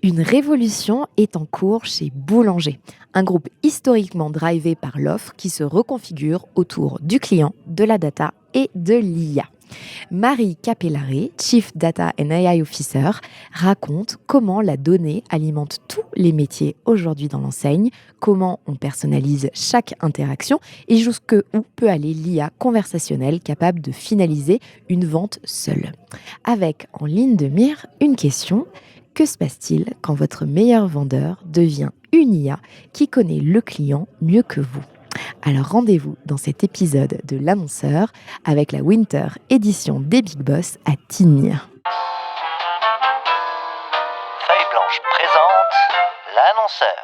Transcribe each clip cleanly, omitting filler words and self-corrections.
Une révolution est en cours chez Boulanger, un groupe historiquement drivé par l'offre qui se reconfigure autour du client, de la data et de l'IA. Marie Capellare, Chief Data and AI Officer, raconte comment la donnée alimente tous les métiers aujourd'hui dans l'enseigne, comment on personnalise chaque interaction et jusqu'où peut aller l'IA conversationnelle capable de finaliser une vente seule. Avec en ligne de mire une question: que se passe-t-il quand votre meilleur vendeur devient une IA qui connaît le client mieux que vous? Alors rendez-vous dans cet épisode de l'annonceur avec la Winter édition des Big Boss à Tignes. Feuille Blanche présente l'annonceur.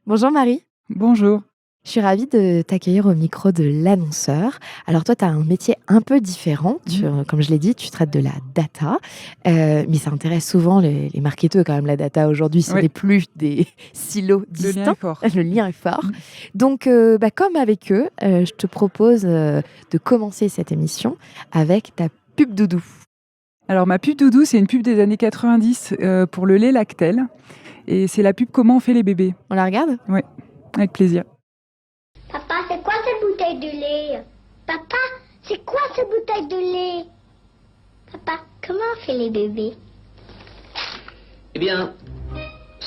Bonjour Marie. Bonjour. Je suis ravie de t'accueillir au micro de l'annonceur. Alors toi, tu as un métier un peu différent. Comme je l'ai dit, tu traites de la data. Mais ça intéresse souvent les marketeurs quand même, la data aujourd'hui. Ce n'est plus des silos distincts. Le lien est fort. Le lien est fort. Donc, comme avec eux, je te propose de commencer cette émission avec ta pub doudou. Alors ma pub doudou, c'est une pub des années 90 pour le lait Lactel. Et c'est la pub Comment on fait les bébés. On la regarde ? Oui, avec plaisir. Papa, c'est quoi cette bouteille de lait? Papa, c'est quoi cette bouteille de lait? Papa, comment on fait les bébés? Eh bien,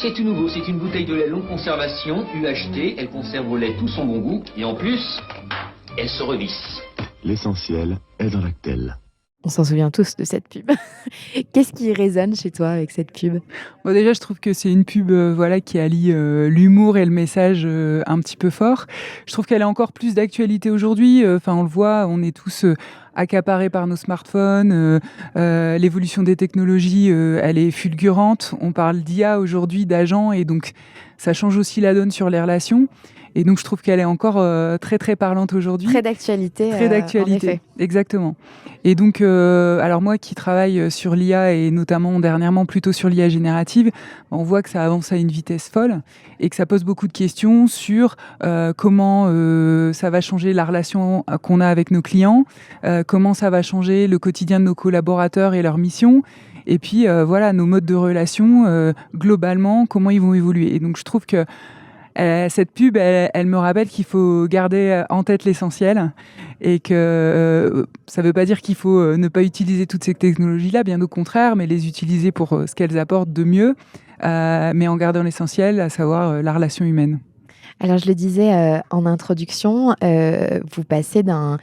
c'est tout nouveau. C'est une bouteille de lait longue conservation, UHT. Elle conserve au lait tout son bon goût. Et en plus, elle se revisse. L'essentiel est dans Lactel. On s'en souvient tous de cette pub. Qu'est-ce qui résonne chez toi avec cette pub ? Bon, déjà, je trouve que c'est une pub qui allie l'humour et le message un petit peu fort. Je trouve qu'elle a encore plus d'actualité aujourd'hui. On le voit, on est tous accaparés par nos smartphones. L'évolution des technologies, elle est fulgurante. On parle d'IA aujourd'hui, d'agents, et donc ça change aussi la donne sur les relations. Et donc, je trouve qu'elle est encore très, très parlante aujourd'hui. Très d'actualité. Très d'actualité, en effet. Exactement. Et donc, alors moi qui travaille sur l'IA et notamment dernièrement plutôt sur l'IA générative, on voit que ça avance à une vitesse folle et que ça pose beaucoup de questions sur comment ça va changer la relation qu'on a avec nos clients, comment ça va changer le quotidien de nos collaborateurs et leur mission. Et puis, nos modes de relation, globalement, comment ils vont évoluer. Et donc, je trouve que cette pub, elle me rappelle qu'il faut garder en tête l'essentiel et que ça ne veut pas dire qu'il faut ne pas utiliser toutes ces technologies-là, bien au contraire, mais les utiliser pour ce qu'elles apportent de mieux, mais en gardant l'essentiel, à savoir la relation humaine. Alors, je le disais en introduction, vous passez d'un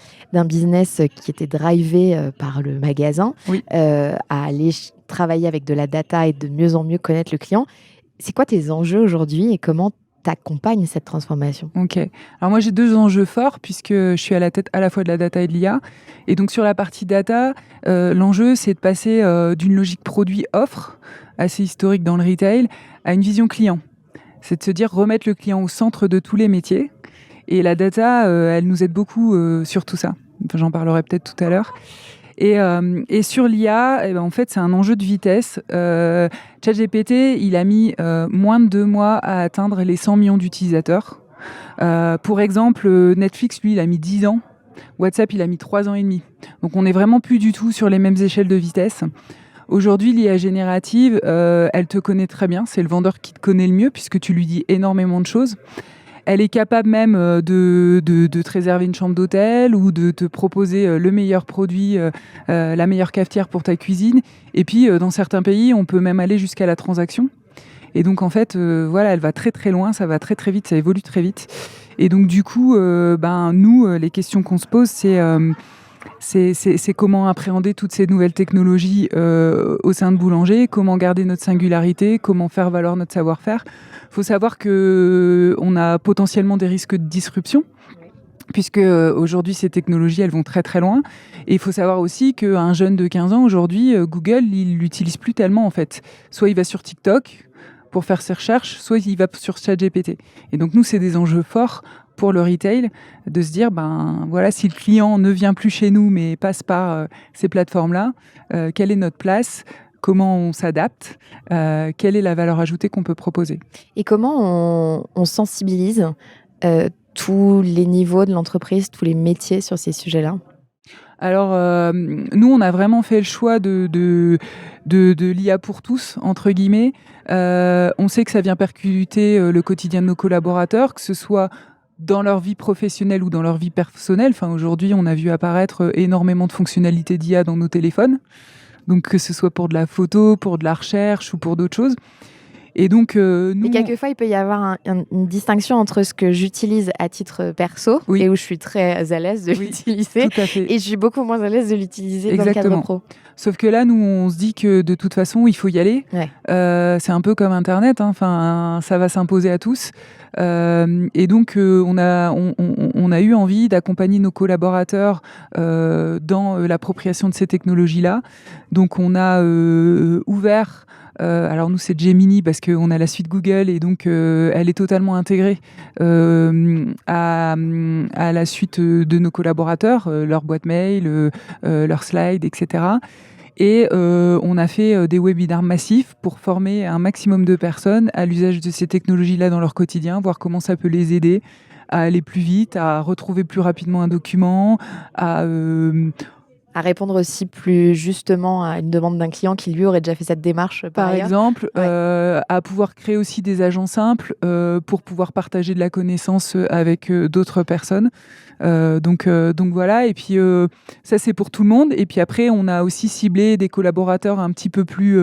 business qui était drivé par le magasin à aller travailler avec de la data et de mieux en mieux connaître le client. C'est quoi tes enjeux aujourd'hui et comment t'accompagnes cette transformation? Ok. Alors moi, j'ai deux enjeux forts puisque je suis à la tête à la fois de la data et de l'IA. Et donc, sur la partie data, l'enjeu, c'est de passer d'une logique produit-offre, assez historique dans le retail, à une vision client. C'est de se dire remettre le client au centre de tous les métiers. Et la data, elle nous aide beaucoup sur tout ça. Enfin, j'en parlerai peut-être tout à l'heure. Et sur l'IA, en fait, c'est un enjeu de vitesse. ChatGPT, il a mis moins de 2 mois à atteindre les 100 millions d'utilisateurs. Pour exemple, Netflix, lui, il a mis 10 ans. WhatsApp, il a mis 3 ans et demi. Donc, on n'est vraiment plus du tout sur les mêmes échelles de vitesse. Aujourd'hui, l'IA générative, elle te connaît très bien. C'est le vendeur qui te connaît le mieux puisque tu lui dis énormément de choses. Elle est capable même de te réserver une chambre d'hôtel ou de te proposer le meilleur produit, la meilleure cafetière pour ta cuisine. Et puis, dans certains pays, on peut même aller jusqu'à la transaction. Et donc, en fait, elle va très, très loin, ça va très, très vite, ça évolue très vite. Et donc, du coup, nous, les questions qu'on se pose, c'est comment appréhender toutes ces nouvelles technologies au sein de Boulanger, comment garder notre singularité, comment faire valoir notre savoir-faire. Il faut savoir qu'on a potentiellement des risques de disruption, puisque aujourd'hui, ces technologies, elles vont très très loin. Et il faut savoir aussi qu'un jeune de 15 ans, aujourd'hui, Google, il l'utilise plus tellement en fait. Soit il va sur TikTok pour faire ses recherches, soit il va sur ChatGPT. Et donc nous, c'est des enjeux forts pour le retail, de se dire, si le client ne vient plus chez nous, mais passe par ces plateformes-là, quelle est notre place ? Comment on s'adapte, quelle est la valeur ajoutée qu'on peut proposer. Et comment on sensibilise tous les niveaux de l'entreprise, tous les métiers sur ces sujets-là? Alors, nous, on a vraiment fait le choix de l'IA pour tous, entre guillemets. On sait que ça vient percuter le quotidien de nos collaborateurs, que ce soit dans leur vie professionnelle ou dans leur vie personnelle. Enfin, aujourd'hui, on a vu apparaître énormément de fonctionnalités d'IA dans nos téléphones. Donc, que ce soit pour de la photo, pour de la recherche ou pour d'autres choses. Et donc, nous... Et quelquefois, il peut y avoir une distinction entre ce que j'utilise à titre perso et où je suis très à l'aise de l'utiliser. Tout à fait. Et je suis beaucoup moins à l'aise de l'utiliser dans le cadre pro. Sauf que là, nous, on se dit que de toute façon, il faut y aller. Ouais. C'est un peu comme Internet. Enfin, ça va s'imposer à tous. Et donc, on a eu envie d'accompagner nos collaborateurs dans l'appropriation de ces technologies-là. Donc, on a ouvert... alors nous c'est Gemini parce qu'on a la suite Google et donc elle est totalement intégrée à la suite de nos collaborateurs, leur boîte mail, leurs slides, etc. Et on a fait des webinaires massifs pour former un maximum de personnes à l'usage de ces technologies-là dans leur quotidien, voir comment ça peut les aider à aller plus vite, à retrouver plus rapidement un document, à répondre aussi plus justement à une demande d'un client qui lui aurait déjà fait cette démarche par exemple, à pouvoir créer aussi des agents simples pour pouvoir partager de la connaissance avec d'autres personnes. Donc voilà, et puis ça c'est pour tout le monde. Et puis après, on a aussi ciblé des collaborateurs un petit peu plus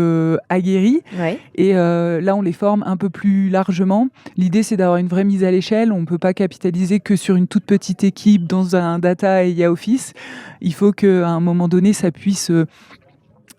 aguerris. Ouais. Et là, on les forme un peu plus largement. L'idée, c'est d'avoir une vraie mise à l'échelle. On ne peut pas capitaliser que sur une toute petite équipe dans un data et IA office. Il faut qu'à un moment donné, ça puisse...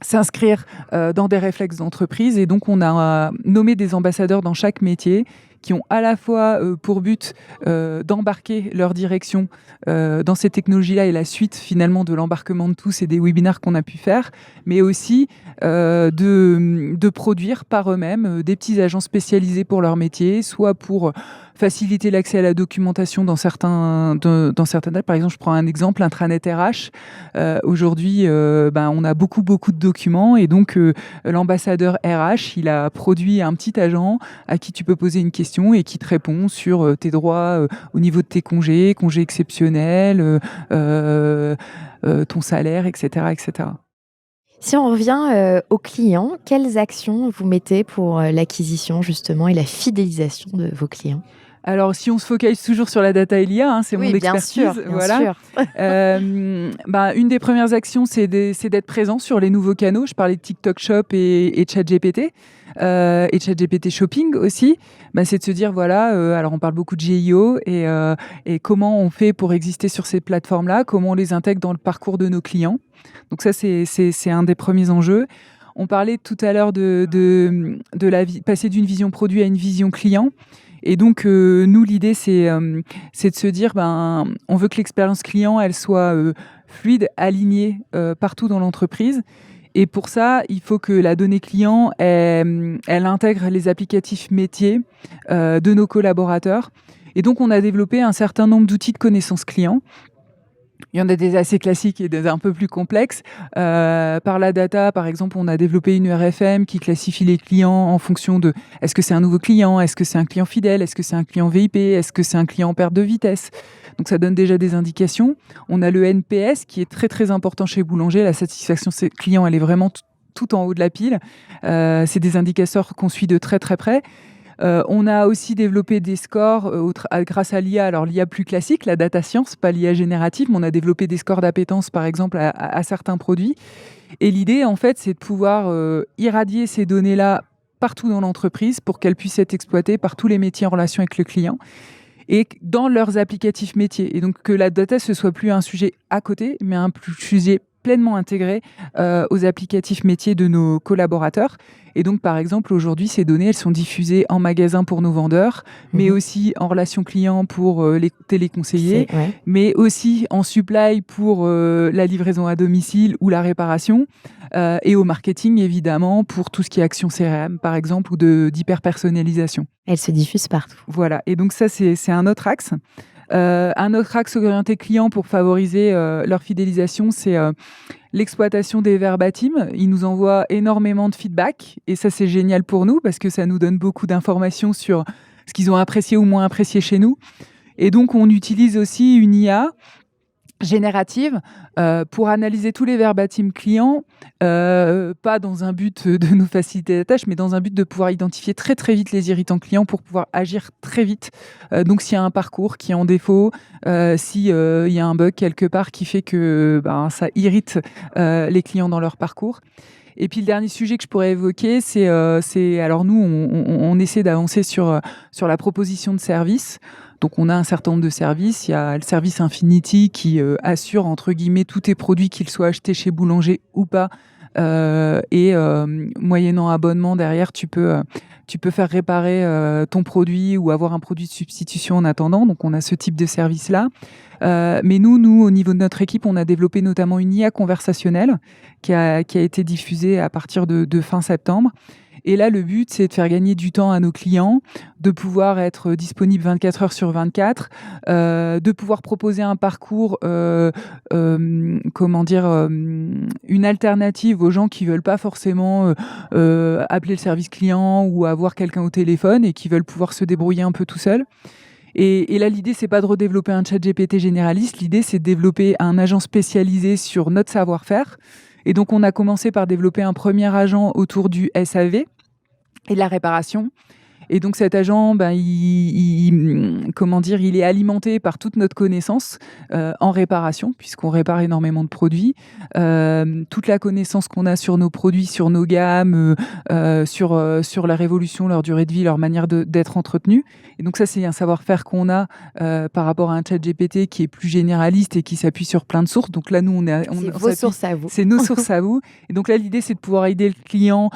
s'inscrire dans des réflexes d'entreprise. Et donc, on a nommé des ambassadeurs dans chaque métier qui ont à la fois pour but d'embarquer leur direction dans ces technologies-là et la suite finalement de l'embarquement de tous et des webinaires qu'on a pu faire, mais aussi de produire par eux-mêmes des petits agents spécialisés pour leur métier, soit pour faciliter l'accès à la documentation dans certains par exemple, je prends un exemple, intranet RH. Aujourd'hui, on a beaucoup de documents et donc l'ambassadeur RH, il a produit un petit agent à qui tu peux poser une question et qui te répond sur tes droits au niveau de tes congés exceptionnels, ton salaire, etc., etc. Si on revient aux clients, quelles actions vous mettez pour l'acquisition justement et la fidélisation de vos clients ? Alors, si on se focalise toujours sur la data et l'IA, c'est mon expertise. Bien sûr. Une des premières actions, c'est d'être présent sur les nouveaux canaux. Je parlais de TikTok Shop et ChatGPT. Et ChatGPT Shopping aussi. C'est de se dire, alors on parle beaucoup de GIO et comment on fait pour exister sur ces plateformes-là, comment on les intègre dans le parcours de nos clients. Donc ça, c'est un des premiers enjeux. On parlait tout à l'heure de passer d'une vision produit à une vision client. Et donc, nous, l'idée, c'est de se dire, on veut que l'expérience client, elle soit fluide, alignée partout dans l'entreprise. Et pour ça, il faut que la donnée client, elle intègre les applicatifs métiers de nos collaborateurs. Et donc, on a développé un certain nombre d'outils de connaissance client. Il y en a des assez classiques et des un peu plus complexes. Par la data, par exemple, on a développé une URFM qui classifie les clients en fonction de est-ce que c'est un nouveau client, est-ce que c'est un client fidèle, est-ce que c'est un client VIP, est-ce que c'est un client en perte de vitesse. Donc ça donne déjà des indications. On a le NPS qui est très très important chez Boulanger. La satisfaction client, elle est vraiment tout en haut de la pile. C'est des indicateurs qu'on suit de très très près. On a aussi développé des scores grâce à l'IA. Alors l'IA plus classique, la data science, pas l'IA générative, mais on a développé des scores d'appétence, par exemple, à certains produits. Et l'idée, en fait, c'est de pouvoir irradier ces données-là partout dans l'entreprise pour qu'elles puissent être exploitées par tous les métiers en relation avec le client et dans leurs applicatifs métiers. Et donc que la data, ce soit plus un sujet à côté, mais un sujet pleinement intégré aux applicatifs métiers de nos collaborateurs. Et donc, par exemple, aujourd'hui, ces données, elles sont diffusées en magasin pour nos vendeurs, mais aussi en relation client pour les téléconseillers, mais aussi en supply pour la livraison à domicile ou la réparation, et au marketing, évidemment, pour tout ce qui est action CRM, par exemple, ou d'hyper-personnalisation. Elles se diffusent partout. Voilà, et donc ça, c'est un autre axe. Un autre axe orienté client pour favoriser leur fidélisation, c'est l'exploitation des verbatims. Ils nous envoient énormément de feedback et ça, c'est génial pour nous parce que ça nous donne beaucoup d'informations sur ce qu'ils ont apprécié ou moins apprécié chez nous. Et donc, on utilise aussi une IA générative pour analyser tous les verbatims clients, pas dans un but de nous faciliter la tâche, mais dans un but de pouvoir identifier très très vite les irritants clients pour pouvoir agir très vite. Donc s'il y a un parcours qui est en défaut, s'il y a un bug quelque part qui fait que ça irrite les clients dans leur parcours. Et puis le dernier sujet que je pourrais évoquer, c'est alors nous, on essaie d'avancer sur la proposition de services. Donc on a un certain nombre de services. Il y a le service Infinity qui assure entre guillemets tous tes produits, qu'ils soient achetés chez Boulanger ou pas. Et moyennant abonnement derrière, tu peux faire réparer ton produit ou avoir un produit de substitution en attendant. Donc on a ce type de service-là. Mais nous, au niveau de notre équipe, on a développé notamment une IA conversationnelle qui a été diffusée à partir de fin septembre. Et là, le but, c'est de faire gagner du temps à nos clients, de pouvoir être disponible 24 heures sur 24, de pouvoir proposer un parcours, une alternative aux gens qui veulent pas forcément appeler le service client ou avoir quelqu'un au téléphone et qui veulent pouvoir se débrouiller un peu tout seuls. Et là, l'idée, c'est pas de redévelopper un chat GPT généraliste. L'idée, c'est de développer un agent spécialisé sur notre savoir-faire. Et donc, on a commencé par développer un premier agent autour du SAV et de la réparation. Et donc cet agent, il est alimenté par toute notre connaissance en réparation, puisqu'on répare énormément de produits. Toute la connaissance qu'on a sur nos produits, sur nos gammes, sur la révolution, leur durée de vie, leur manière d'être entretenus. Et donc ça, c'est un savoir-faire qu'on a par rapport à un chat GPT qui est plus généraliste et qui s'appuie sur plein de sources. Donc là, nous, c'est vos sources à vous. C'est nos sources à vous. Et donc là, l'idée, c'est de pouvoir aider le client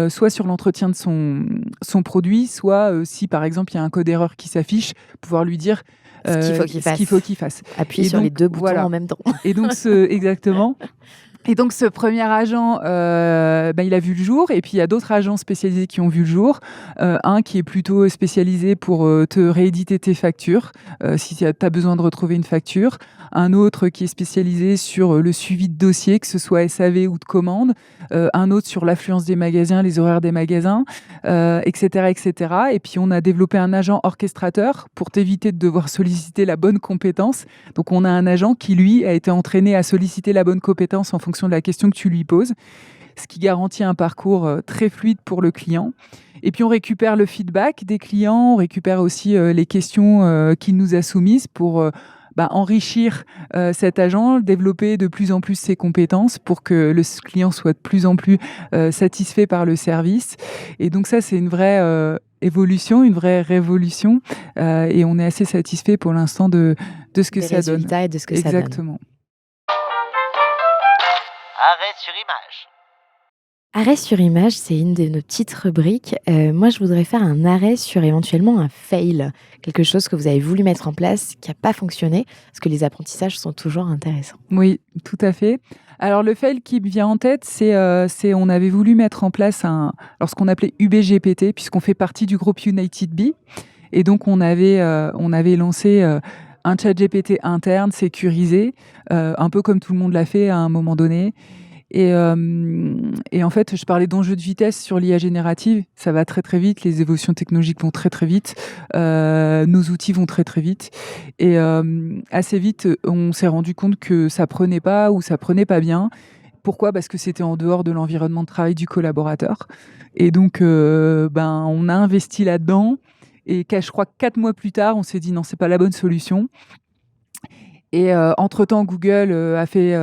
soit sur l'entretien de son produit, soit si par exemple il y a un code erreur qui s'affiche, pouvoir lui dire ce qu'il faut qu'il fasse. Appuyer sur les deux boutons en même temps. Et donc exactement. Et donc ce premier agent, il a vu le jour, et puis il y a d'autres agents spécialisés qui ont vu le jour. Un qui est plutôt spécialisé pour te rééditer tes factures, si tu as besoin de retrouver une facture. Un autre qui est spécialisé sur le suivi de dossiers, que ce soit SAV ou de commande. Un autre sur l'affluence des magasins, les horaires des magasins, etc., etc. Et puis on a développé un agent orchestrateur pour t'éviter de devoir solliciter la bonne compétence. Donc on a un agent qui, lui, a été entraîné à solliciter la bonne compétence en fonction de la question que tu lui poses, ce qui garantit un parcours très fluide pour le client. Et puis on récupère le feedback des clients, on récupère aussi les questions qu'il nous a soumises pour enrichir cet agent, développer de plus en plus ses compétences pour que le client soit de plus en plus satisfait par le service. Et donc ça, c'est une vraie évolution, une vraie révolution, et on est assez satisfait pour l'instant de ce que ça donne. Et de ce que ça donne. Exactement. Arrêt sur image. Arrêt sur image, c'est une de nos petites rubriques. Moi, je voudrais faire un arrêt sur éventuellement un fail, quelque chose que vous avez voulu mettre en place, qui n'a pas fonctionné, parce que les apprentissages sont toujours intéressants. Oui, tout à fait. Alors, le fail qui me vient en tête, c'est on avait voulu mettre en place ce qu'on appelait UBGPT, puisqu'on fait partie du groupe United Bee. Et donc, on avait lancé un chat GPT interne, sécurisé, un peu comme tout le monde l'a fait à un moment donné. Et en fait, je parlais d'enjeux de vitesse sur l'IA générative. Ça va très très vite, les évolutions technologiques vont très très vite, nos outils vont très très vite. Et assez vite, on s'est rendu compte que ça prenait pas ou ça prenait pas bien. Pourquoi ? Parce que c'était en dehors de l'environnement de travail du collaborateur. Et donc, on a investi là-dedans. Et je crois que 4 mois plus tard, on s'est dit non, c'est pas la bonne solution. Et entre-temps, Google a fait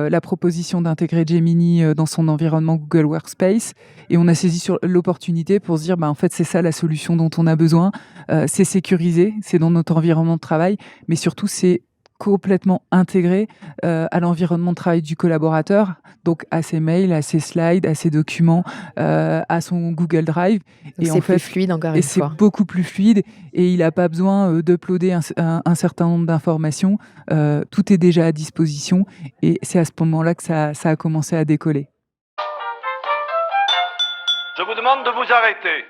la proposition d'intégrer Gemini dans son environnement Google Workspace. Et on a saisi sur l'opportunité pour se dire, en fait, c'est ça la solution dont on a besoin. C'est sécurisé, c'est dans notre environnement de travail, mais surtout, c'est complètement intégré à l'environnement de travail du collaborateur, donc à ses mails, à ses slides, à ses documents, à son Google Drive. Donc et c'est en fait, plus fluide encore une fois. C'est beaucoup plus fluide et il n'a pas besoin d'uploader un certain nombre d'informations. Tout est déjà à disposition et c'est à ce moment-là que ça a commencé à décoller. Je vous demande de vous arrêter.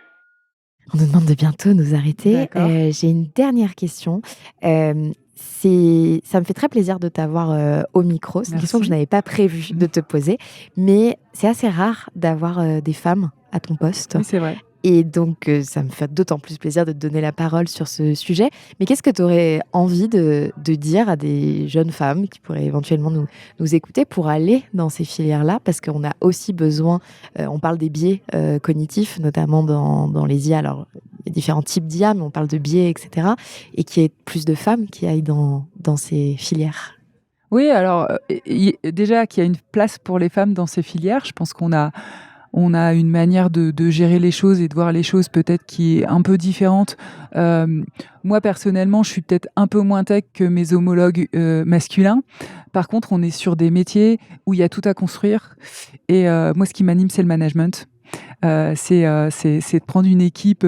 On nous demande de bientôt nous arrêter. J'ai une dernière question. Ça me fait très plaisir de t'avoir au micro. C'est une question que je n'avais pas prévu de te poser, mais c'est assez rare d'avoir des femmes à ton poste. Oui, c'est vrai. Et donc, ça me fait d'autant plus plaisir de te donner la parole sur ce sujet. Mais qu'est-ce que tu aurais envie de dire à des jeunes femmes qui pourraient éventuellement nous écouter pour aller dans ces filières-là? Parce qu'on a aussi besoin, on parle des biais cognitifs, notamment dans les IA. Alors, il y a différents types d'IA, mais on parle de biais, etc. Et qu'il y ait plus de femmes qui aillent dans ces filières. Oui, alors déjà qu'il y a une place pour les femmes dans ces filières, je pense qu'on a une manière de gérer les choses et de voir les choses peut-être qui est un peu différente. Moi, personnellement, je suis peut-être un peu moins tech que mes homologues masculins. Par contre, on est sur des métiers où il y a tout à construire. Et moi, ce qui m'anime, c'est le management. C'est de prendre une équipe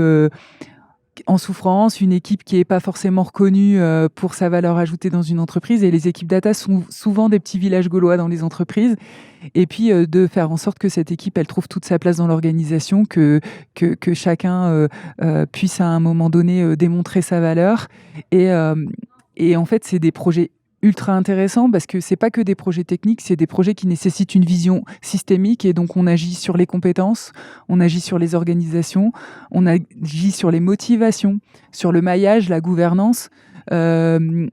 en souffrance, une équipe qui n'est pas forcément reconnue pour sa valeur ajoutée dans une entreprise. Et les équipes data sont souvent des petits villages gaulois dans les entreprises. Et puis de faire en sorte que cette équipe, elle trouve toute sa place dans l'organisation, que chacun puisse à un moment donné démontrer sa valeur. Et en fait, c'est des projets ultra intéressants parce que c'est pas que des projets techniques, c'est des projets qui nécessitent une vision systémique, et donc on agit sur les compétences, on agit sur les organisations, on agit sur les motivations, sur le maillage, la gouvernance,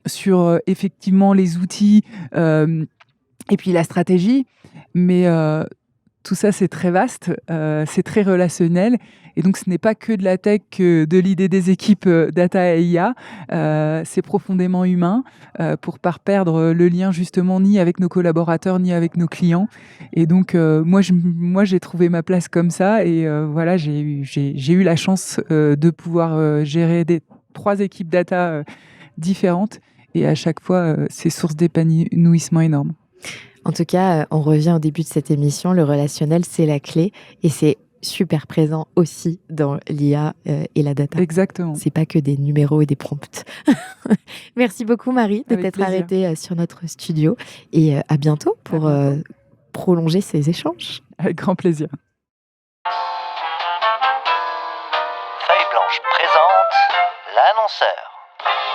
sur effectivement les outils et puis la stratégie. Mais tout ça, c'est très vaste, c'est très relationnel. Et donc, ce n'est pas que de la tech, que de l'idée des équipes data et IA. C'est profondément humain pour ne pas perdre le lien, justement, ni avec nos collaborateurs, ni avec nos clients. Et donc, moi, j'ai trouvé ma place comme ça. Et voilà, j'ai eu la chance de pouvoir gérer 3 équipes data différentes. Et à chaque fois, c'est source d'épanouissement énorme. En tout cas, on revient au début de cette émission, le relationnel, c'est la clé et c'est super présent aussi dans l'IA et la data. Exactement. C'est pas que des numéros et des prompts. Merci beaucoup Marie de Avec t'être plaisir. arrêtée sur notre studio et à bientôt pour prolonger ces échanges. Avec grand plaisir. Feuille Blanche présente l'annonceur.